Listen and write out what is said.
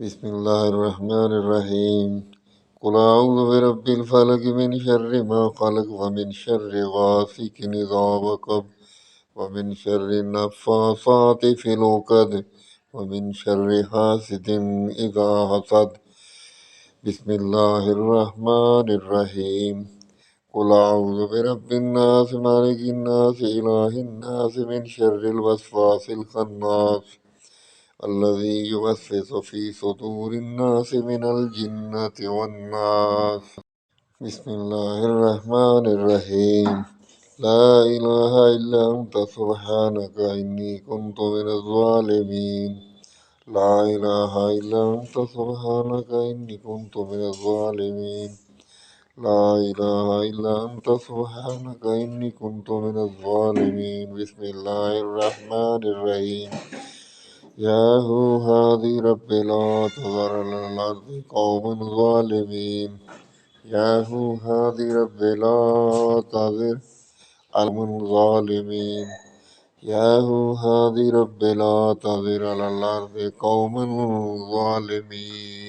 بسم الله الرحمن الرحيم. قل أعوذ برب الفلق من شر ما خلق ومن شر غاسق إذا وقب ومن شر النفاثات في العقد ومن شر حاسد إذا حسد. بسم الله الرحمن الرحيم. قل أعوذ برب الناس مالك الناس إله الناس من شر الوسواس الخناس الذي يوسوس في صدور الناس من الجنة والناس. بسم الله الرحمن الرحيم. لا إله إلا أنت سبحانك إني كنت من الظالمين. لا إله إلا أنت سبحانك إني كنت من الظالمين. لا إله إلا أنت سبحانك إني كنت من الظالمين. بسم الله الرحمن الرحيم. يا هو هادي رب لا تذر على الأرض قوما ظالمين. يا هو هادي رب لا تذر على قوم ظالمين. يا هو هادي رب لا تذر على الأرض قوما ظالمين.